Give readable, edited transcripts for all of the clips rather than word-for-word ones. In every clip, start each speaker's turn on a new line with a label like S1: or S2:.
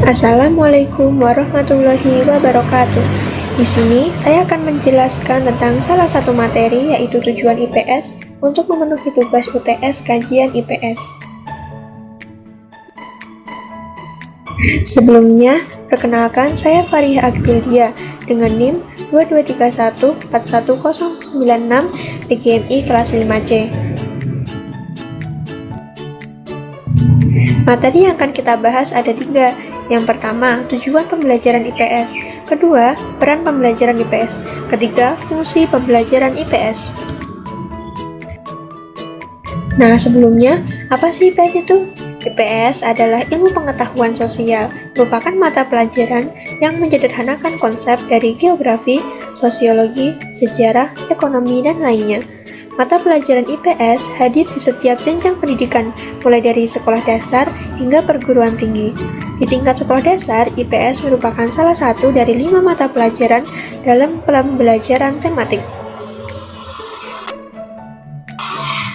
S1: Assalamualaikum warahmatullahi wabarakatuh. Di sini saya akan menjelaskan tentang salah satu materi, yaitu tujuan IPS untuk memenuhi tugas UTS kajian IPS. Sebelumnya, perkenalkan, saya Farih Agbildia dengan NIM 2231410096 PGMI kelas 5C. Materi yang akan kita bahas ada 3. Yang pertama, tujuan pembelajaran IPS. Kedua, peran pembelajaran IPS. Ketiga, fungsi pembelajaran IPS. Nah, sebelumnya, apa sih IPS itu? IPS adalah ilmu pengetahuan sosial, merupakan mata pelajaran yang menyederhanakan konsep dari geografi, sosiologi, sejarah, ekonomi, dan lainnya. Mata pelajaran IPS hadir di setiap jenjang pendidikan, mulai dari sekolah dasar hingga perguruan tinggi. Di tingkat sekolah dasar, IPS merupakan salah satu dari 5 mata pelajaran dalam pembelajaran tematik.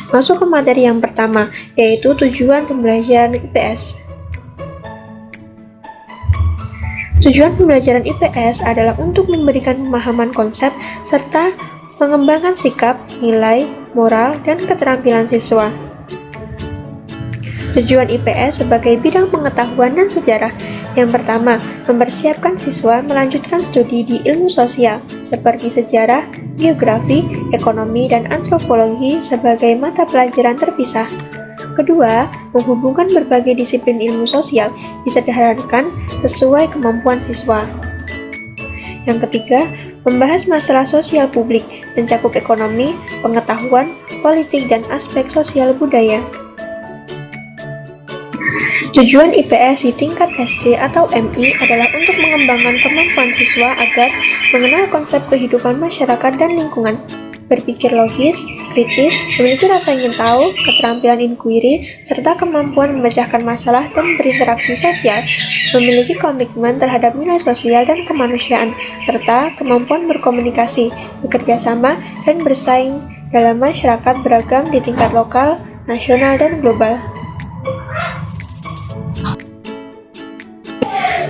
S1: Masuk ke materi yang pertama, yaitu tujuan pembelajaran IPS. Tujuan pembelajaran IPS adalah untuk memberikan pemahaman konsep serta mengembangkan sikap, nilai, moral, dan keterampilan siswa. Tujuan IPS sebagai bidang pengetahuan dan sejarah. Yang pertama, mempersiapkan siswa melanjutkan studi di ilmu sosial, seperti sejarah, geografi, ekonomi, dan antropologi sebagai mata pelajaran terpisah. Kedua, menghubungkan berbagai disiplin ilmu sosial disederhanakan sesuai kemampuan siswa. Yang ketiga, membahas masalah sosial publik, mencakup ekonomi, pengetahuan, politik, dan aspek sosial budaya. Tujuan IPS di tingkat SD atau MI adalah untuk mengembangkan kemampuan siswa agar mengenal konsep kehidupan masyarakat dan lingkungan, berpikir logis, kritis, memiliki rasa ingin tahu, keterampilan inquiry, serta kemampuan memecahkan masalah dan berinteraksi sosial, memiliki komitmen terhadap nilai sosial dan kemanusiaan, serta kemampuan berkomunikasi, bekerja sama, dan bersaing dalam masyarakat beragam di tingkat lokal, nasional, dan global.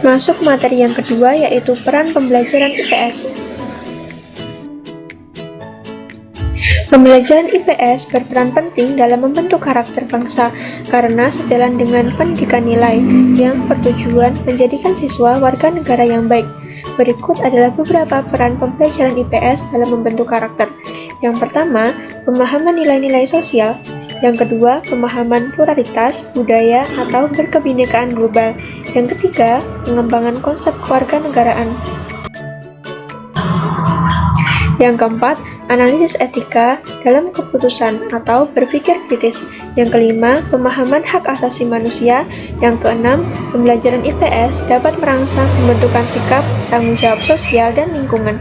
S1: Masuk materi yang kedua, yaitu peran pembelajaran IPS. Pembelajaran IPS berperan penting dalam membentuk karakter bangsa karena sejalan dengan pendidikan nilai yang bertujuan menjadikan siswa warga negara yang baik. Berikut adalah beberapa peran pembelajaran IPS dalam membentuk karakter. Yang pertama, pemahaman nilai-nilai sosial. Yang kedua, pemahaman pluralitas, budaya, atau berkebinekaan global. Yang ketiga, pengembangan konsep kewarganegaraan. Yang keempat, analisis etika dalam keputusan atau berpikir kritis. Yang kelima, pemahaman hak asasi manusia. Yang keenam, pembelajaran IPS dapat merangsang pembentukan sikap, tanggung jawab sosial, dan lingkungan.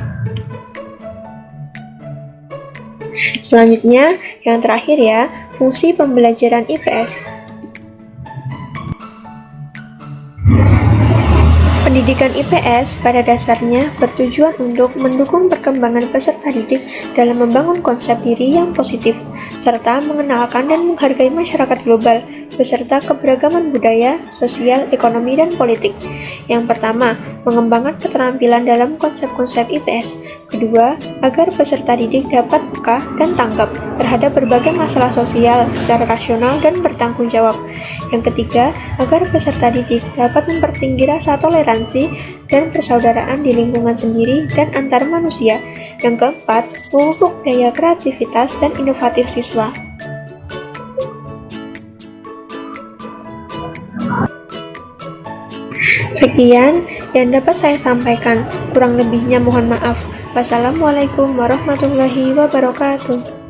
S1: Selanjutnya, yang terakhir ya, fungsi pembelajaran IPS. Pendidikan IPS pada dasarnya bertujuan untuk mendukung perkembangan peserta didik dalam membangun konsep diri yang positif, serta mengenalkan dan menghargai masyarakat global, beserta keberagaman budaya, sosial, ekonomi, dan politik. Yang pertama, mengembangkan keterampilan dalam konsep-konsep IPS. Kedua, agar peserta didik dapat peka dan tanggap terhadap berbagai masalah sosial secara rasional dan bertanggung jawab. Yang ketiga, agar peserta didik dapat mempertinggi rasa toleransi dan persaudaraan di lingkungan sendiri dan antar manusia. Yang keempat, memupuk daya kreativitas dan inovatif siswa. Sekian yang dapat saya sampaikan, kurang lebihnya mohon maaf. Wassalamualaikum warahmatullahi wabarakatuh.